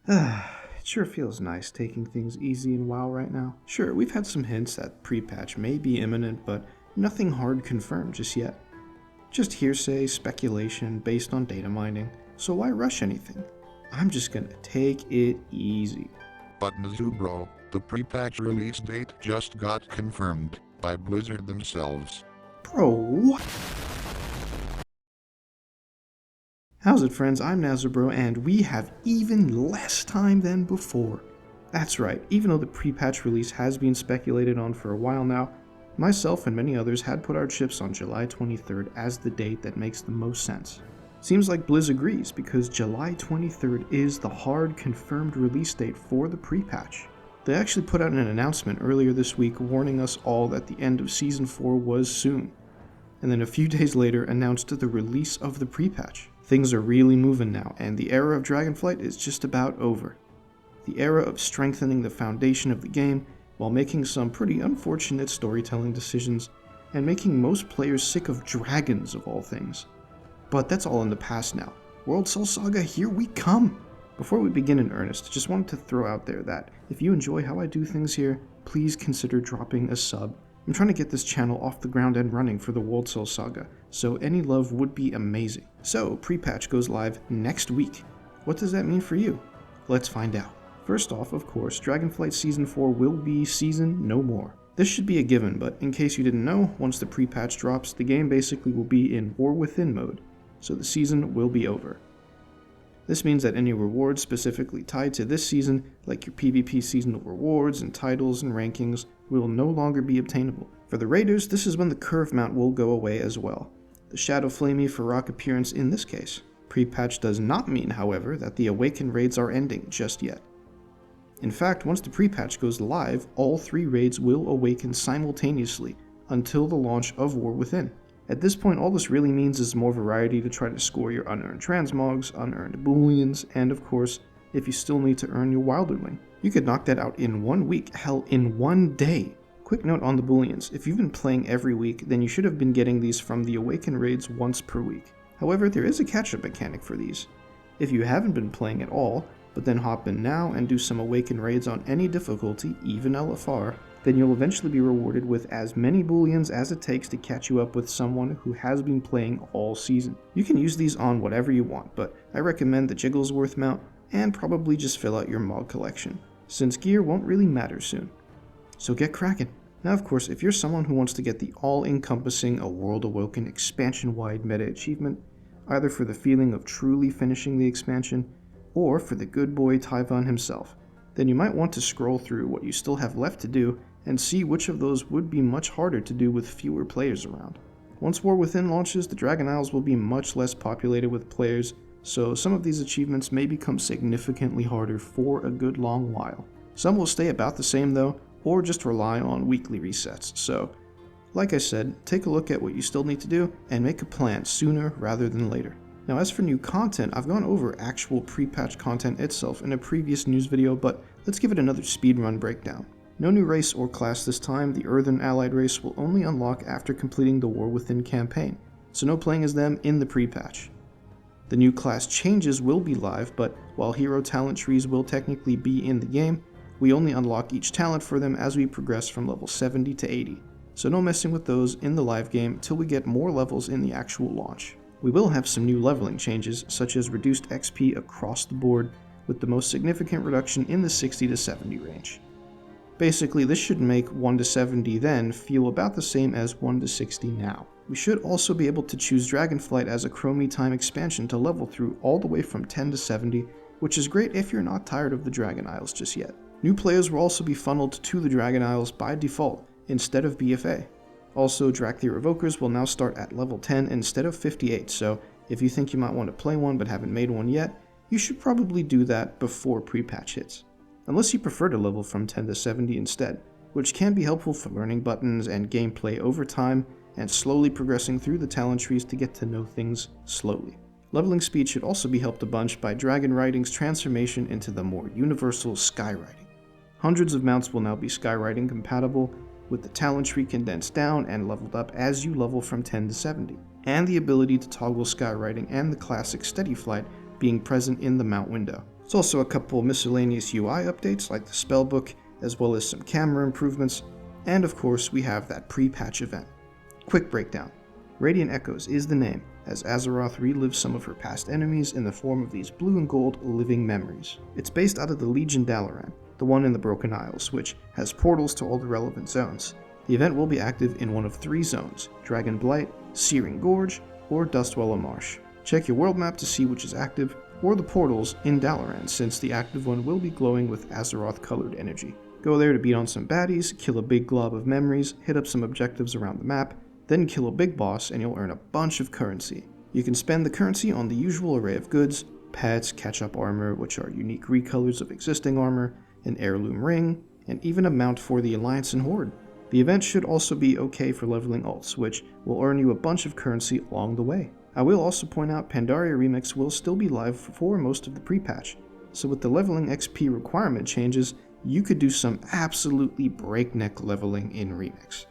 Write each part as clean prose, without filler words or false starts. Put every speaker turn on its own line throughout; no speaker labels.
It sure feels nice taking things easy in WoW right now. Sure, we've had some hints that pre-patch may be imminent, but nothing hard confirmed just yet. Just hearsay, speculation based on data mining, so why rush anything? I'm just gonna take it easy.
But Nazubro, the pre-patch release date just got confirmed by Blizzard themselves.
Bro, what? How's it, friends? I'm Nazubro, and we have even less time than before. That's right, even though the pre-patch release has been speculated on for a while now, myself and many others had put our chips on July 23rd as the date that makes the most sense. Seems like Blizz agrees, because July 23rd is the hard confirmed release date for the pre-patch. They actually put out an announcement earlier this week warning us all that the end of Season 4 was soon, and then a few days later announced the release of the pre-patch. Things are really moving now, and the era of Dragonflight is just about over. The era of strengthening the foundation of the game while making some pretty unfortunate storytelling decisions and making most players sick of dragons of all things. But that's all in the past now. World Soul Saga, here we come! Before we begin in earnest, just wanted to throw out there that if you enjoy how I do things here, please consider dropping a sub. I'm trying to get this channel off the ground and running for the World Soul Saga, so any love would be amazing. So, pre-patch goes live next week. What does that mean for you? Let's find out. First off, of course, Dragonflight Season 4 will be Season No More. This should be a given, but in case you didn't know, once the pre-patch drops, the game basically will be in War Within mode, so the season will be over. This means that any rewards specifically tied to this season, like your PvP seasonal rewards and titles and rankings, will no longer be obtainable. For the raiders, this is when the curve mount will go away as well. The Shadow Flamey for rock appearance in this case. Pre-patch does not mean, however, that the Awaken raids are ending just yet. In fact, once the pre-patch goes live, all 3 raids will awaken simultaneously until the launch of War Within. At this point, all this really means is more variety to try to score your unearned transmogs, unearned booleans, and of course, if you still need to earn your wilderling. You could knock that out in 1 week, hell, in 1 day. Quick note on the booleans, if you've been playing every week, then you should have been getting these from the Awaken raids once per week. However, there is a catch-up mechanic for these. If you haven't been playing at all, but then hop in now and do some Awaken raids on any difficulty, even LFR, then you'll eventually be rewarded with as many booleans as it takes to catch you up with someone who has been playing all season. You can use these on whatever you want, but I recommend the Jigglesworth mount and probably just fill out your mod collection, since gear won't really matter soon. So get cracking. Now of course, if you're someone who wants to get the all-encompassing A World Awoken expansion-wide meta achievement, either for the feeling of truly finishing the expansion, or for the good boy Typhon himself, then you might want to scroll through what you still have left to do and see which of those would be much harder to do with fewer players around. Once War Within launches, the Dragon Isles will be much less populated with players, so some of these achievements may become significantly harder for a good long while. Some will stay about the same though, or just rely on weekly resets, so like I said, take a look at what you still need to do and make a plan sooner rather than later. Now as for new content, I've gone over actual pre-patch content itself in a previous news video, but let's give it another speedrun breakdown. No new race or class this time. The Earthen allied race will only unlock after completing the War Within campaign, so no playing as them in the pre-patch. The new class changes will be live, but while hero talent trees will technically be in the game, we only unlock each talent for them as we progress from level 70 to 80, so no messing with those in the live game till we get more levels in the actual launch. We will have some new leveling changes, such as reduced XP across the board, with the most significant reduction in the 60 to 70 range. Basically, this should make 1 to 70 then feel about the same as 1 to 60 now. We should also be able to choose Dragonflight as a Chromie time expansion to level through all the way from 10 to 70, which is great if you're not tired of the Dragon Isles just yet. New players will also be funneled to the Dragon Isles by default, instead of BFA. Also, Drakthir Evokers will now start at level 10 instead of 58, so if you think you might want to play one but haven't made one yet, you should probably do that before pre-patch hits. Unless you prefer to level from 10 to 70 instead, which can be helpful for learning buttons and gameplay over time and slowly progressing through the talent trees to get to know things slowly. Leveling speed should also be helped a bunch by Dragon Riding's transformation into the more universal Skyriding. Hundreds of mounts will now be Skyriding compatible, with the talent tree condensed down and leveled up as you level from 10 to 70, and the ability to toggle Skyriding and the classic Steady Flight being present in the mount window. There's also a couple miscellaneous UI updates like the spellbook, as well as some camera improvements, and of course we have that pre-patch event. Quick breakdown. Radiant Echoes is the name, as Azeroth relives some of her past enemies in the form of these blue and gold living memories. It's based out of the Legion Dalaran, the one in the Broken Isles, which has portals to all the relevant zones. The event will be active in one of 3 zones, Dragon Blight, Searing Gorge, or Dustwallow Marsh. Check your world map to see which is active, or the portals in Dalaran, since the active one will be glowing with Azeroth-colored energy. Go there to beat on some baddies, kill a big glob of memories, hit up some objectives around the map, then kill a big boss and you'll earn a bunch of currency. You can spend the currency on the usual array of goods, pets, catch-up armor, which are unique recolors of existing armor, an heirloom ring, and even a mount for the Alliance and Horde. The event should also be okay for leveling alts, which will earn you a bunch of currency along the way. I will also point out Pandaria Remix will still be live for most of the pre-patch, so with the leveling XP requirement changes, you could do some absolutely breakneck leveling in Remix.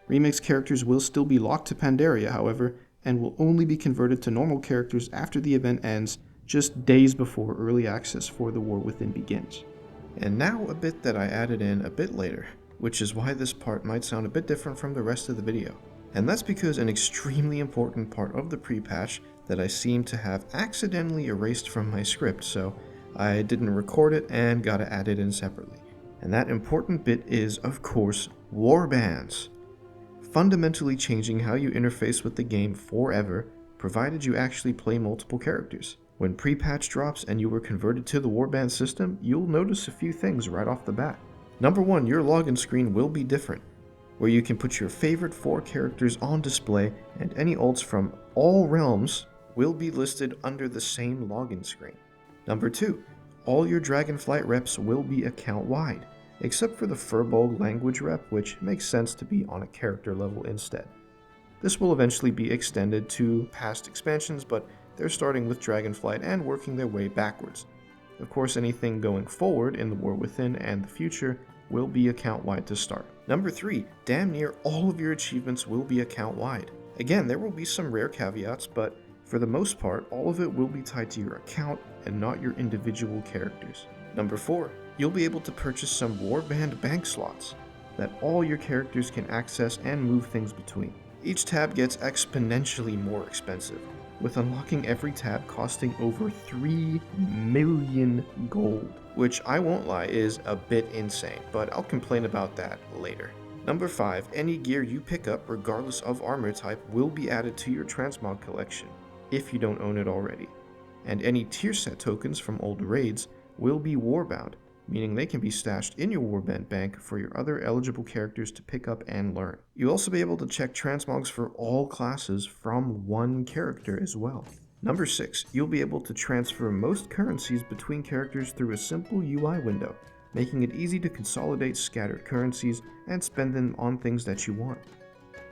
Remix characters will still be locked to Pandaria, however, and will only be converted to normal characters after the event ends, just days before early access for the War Within begins. And now a bit that I added in a bit later, which is why this part might sound a bit different from the rest of the video. And that's because an extremely important part of the pre-patch that I seem to have accidentally erased from my script, so I didn't record it and gotta add it in separately. And that important bit is, of course, warbands. Fundamentally changing how you interface with the game forever, provided you actually play multiple characters. When pre-patch drops and you were converted to the warband system, you'll notice a few things right off the bat. Number 1, your login screen will be different, where you can put your favorite 4 characters on display, and any ults from all realms will be listed under the same login screen. Number 2, all your Dragonflight reps will be account-wide, except for the Furbolg language rep, which makes sense to be on a character level instead. This will eventually be extended to past expansions, but they're starting with Dragonflight and working their way backwards. Of course, anything going forward in the War Within and the future will be account-wide to start. Number 3, damn near all of your achievements will be account-wide. Again, there will be some rare caveats, but for the most part, all of it will be tied to your account and not your individual characters. Number 4, you'll be able to purchase some warband bank slots that all your characters can access and move things between. Each tab gets exponentially more expensive, with unlocking every tab costing over 3 million gold, which I won't lie is a bit insane, but I'll complain about that later. Number 5, any gear you pick up regardless of armor type will be added to your transmog collection, if you don't own it already, and any tier set tokens from old raids will be warbound, meaning they can be stashed in your warband bank for your other eligible characters to pick up and learn. You'll also be able to check transmogs for all classes from one character as well. Number 6, you'll be able to transfer most currencies between characters through a simple UI window, making it easy to consolidate scattered currencies and spend them on things that you want.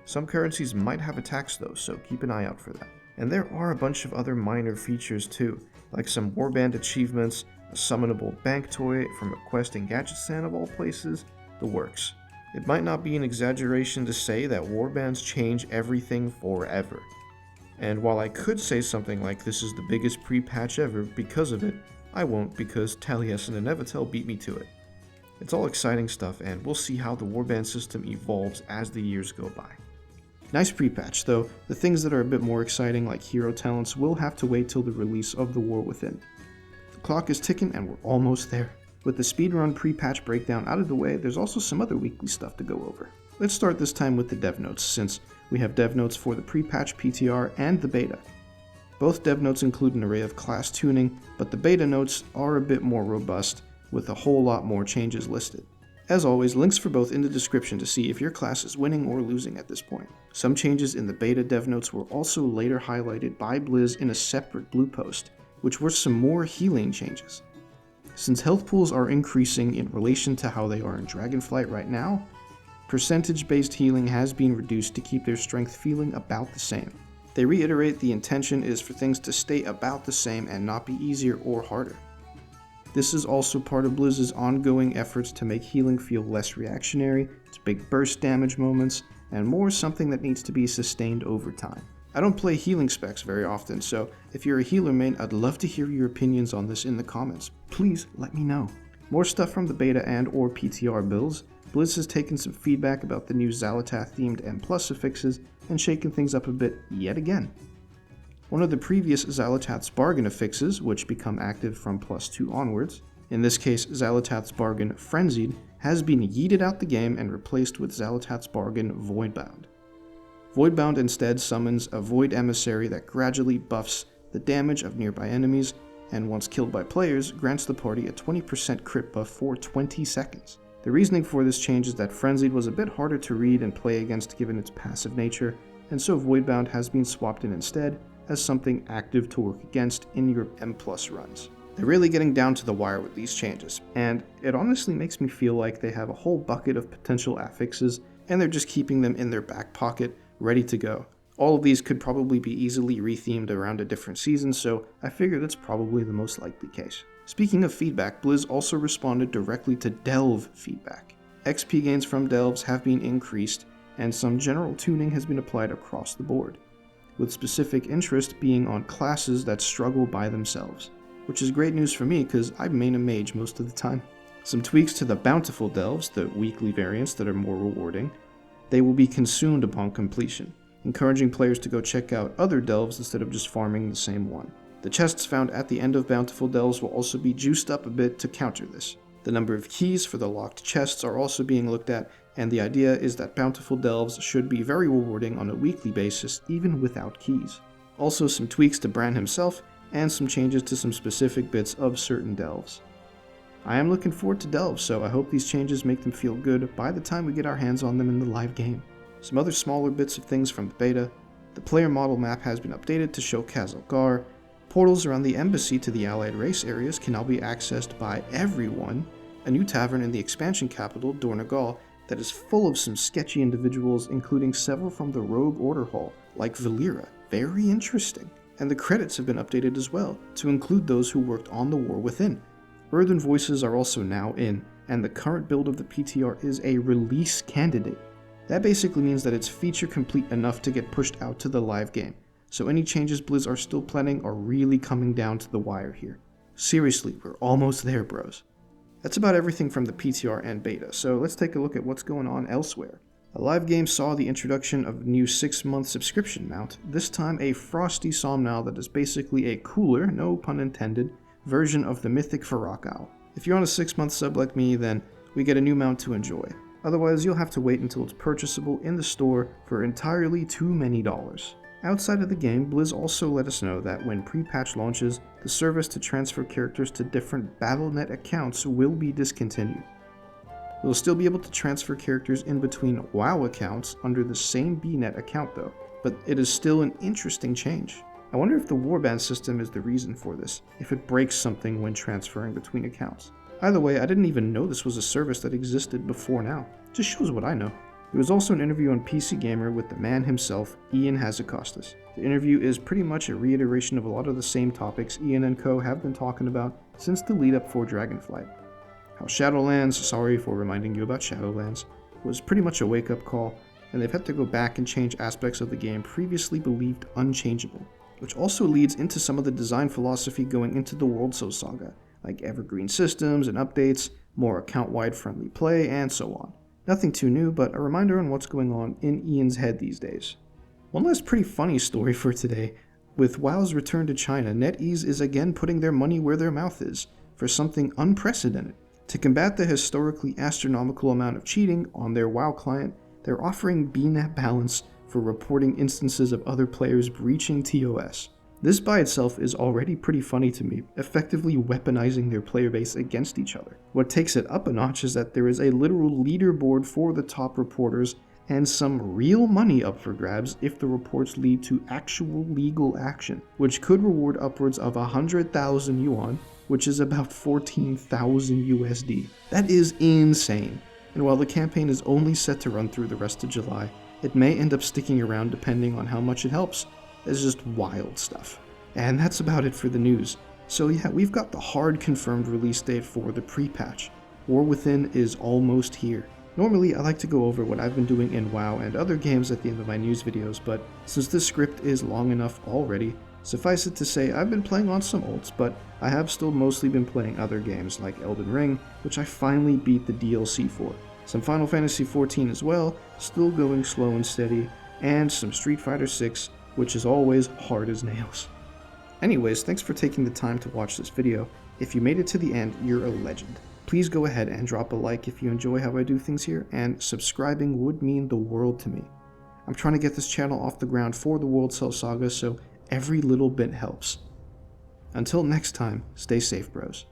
Some currencies might have a tax though, so keep an eye out for that. And there are a bunch of other minor features too, like some warband achievements, a summonable bank toy from a quest and gadget stand of all places, the works. It might not be an exaggeration to say that warbands change everything forever. And while I could say something like this is the biggest pre-patch ever because of it, I won't because Taliesin and Nevatel beat me to it. It's all exciting stuff and we'll see how the warband system evolves as the years go by. Nice pre-patch, though the things that are a bit more exciting like hero talents will have to wait till the release of the War Within. The clock is ticking and we're almost there. With the Speedrun pre-patch breakdown out of the way, there's also some other weekly stuff to go over. Let's start this time with the dev notes, since we have dev notes for the pre-patch PTR and the beta. Both dev notes include an array of class tuning, but the beta notes are a bit more robust, with a whole lot more changes listed. As always, links for both in the description to see if your class is winning or losing at this point. Some changes in the beta dev notes were also later highlighted by Blizz in a separate blue post, which were some more healing changes. Since health pools are increasing in relation to how they are in Dragonflight right now, percentage-based healing has been reduced to keep their strength feeling about the same. They reiterate the intention is for things to stay about the same and not be easier or harder. This is also part of Blizz's ongoing efforts to make healing feel less reactionary, its big burst damage moments, and more something that needs to be sustained over time. I don't play healing specs very often, so if you're a healer main, I'd love to hear your opinions on this in the comments. Please let me know. More stuff from the beta and or PTR builds. Blizz has taken some feedback about the new Xal'atath themed M+ affixes and shaken things up a bit yet again. One of the previous Xal'atath's bargain affixes, which become active from +2 onwards, in this case Xal'atath's bargain Frenzied, has been yeeted out the game and replaced with Xal'atath's bargain Voidbound. Voidbound instead summons a Void Emissary that gradually buffs the damage of nearby enemies, and once killed by players, grants the party a 20% crit buff for 20 seconds. The reasoning for this change is that Frenzied was a bit harder to read and play against given its passive nature, and so Voidbound has been swapped in instead as something active to work against in your M+ runs. They're really getting down to the wire with these changes, and it honestly makes me feel like they have a whole bucket of potential affixes, and they're just keeping them in their back pocket, ready to go. All of these could probably be easily rethemed around a different season, so I figure that's probably the most likely case. Speaking of feedback, Blizz also responded directly to Delve feedback. XP gains from Delves have been increased, and some general tuning has been applied across the board, with specific interest being on classes that struggle by themselves, which is great news for me because I main a mage most of the time. Some tweaks to the Bountiful Delves, the weekly variants that are more rewarding. They will be consumed upon completion, encouraging players to go check out other delves instead of just farming the same one. The chests found at the end of Bountiful Delves will also be juiced up a bit to counter this. The number of keys for the locked chests are also being looked at, and the idea is that Bountiful Delves should be very rewarding on a weekly basis even without keys. Also some tweaks to Bran himself, and some changes to some specific bits of certain delves. I am looking forward to delves, so I hope these changes make them feel good by the time we get our hands on them in the live game. Some other smaller bits of things from the beta. The player model map has been updated to show Khazal-Gar. Portals around the embassy to the allied race areas can now be accessed by everyone. A new tavern in the expansion capital, Dornagal, that is full of some sketchy individuals, including several from the Rogue Order Hall, like Valera. Very interesting. And the credits have been updated as well, to include those who worked on the War Within. Earthen Voices are also now in, and the current build of the PTR is a release candidate. That basically means that it's feature complete enough to get pushed out to the live game, so any changes Blizz are still planning are really coming down to the wire here. Seriously, we're almost there, bros. That's about everything from the PTR and beta, so let's take a look at what's going on elsewhere. A live game saw the introduction of a new 6-month subscription mount, this time a Frosty Somnal that is basically a cooler, no pun intended, version of the Mythic Farakal. If you're on a 6-month sub like me, then we get a new mount to enjoy. Otherwise, you'll have to wait until it's purchasable in the store for entirely too many dollars. Outside of the game, Blizz also let us know that when pre-patch launches, the service to transfer characters to different Battle.net accounts will be discontinued. We'll still be able to transfer characters in between WoW accounts under the same BNet account though, but it is still an interesting change. I wonder if the warband system is the reason for this, if it breaks something when transferring between accounts. Either way, I didn't even know this was a service that existed before now. Just shows what I know. There was also an interview on PC Gamer with the man himself, Ian Hazzikostas. The interview is pretty much a reiteration of a lot of the same topics Ian and co have been talking about since the lead up for Dragonflight. How Shadowlands, sorry for reminding you about Shadowlands, was pretty much a wake-up call, and they've had to go back and change aspects of the game previously believed unchangeable, which also leads into some of the design philosophy going into the World So Saga, like evergreen systems and updates, more account-wide friendly play, and so on. Nothing too new, but a reminder on what's going on in Ian's head these days. One last pretty funny story for today. With WoW's return to China, NetEase is again putting their money where their mouth is, for something unprecedented. To combat the historically astronomical amount of cheating on their WoW client, they're offering BNet balance for reporting instances of other players breaching TOS. This by itself is already pretty funny to me, effectively weaponizing their player base against each other. What takes it up a notch is that there is a literal leaderboard for the top reporters and some real money up for grabs if the reports lead to actual legal action, which could reward upwards of 100,000 yuan, which is about 14,000 USD. That is insane. And while the campaign is only set to run through the rest of July, it may end up sticking around depending on how much it helps. It's just wild stuff. And that's about it for the news. So yeah, we've got the hard confirmed release date for the pre-patch. War Within is almost here. Normally, I like to go over what I've been doing in WoW and other games at the end of my news videos, but since this script is long enough already, suffice it to say I've been playing on some ults, but I have still mostly been playing other games like Elden Ring, which I finally beat the DLC for, some Final Fantasy XIV as well, still going slow and steady, and some Street Fighter 6, which is always hard as nails. Anyways, thanks for taking the time to watch this video. If you made it to the end, you're a legend. Please go ahead and drop a like if you enjoy how I do things here, and subscribing would mean the world to me. I'm trying to get this channel off the ground for the World Cell Saga, so every little bit helps. Until next time, stay safe, bros.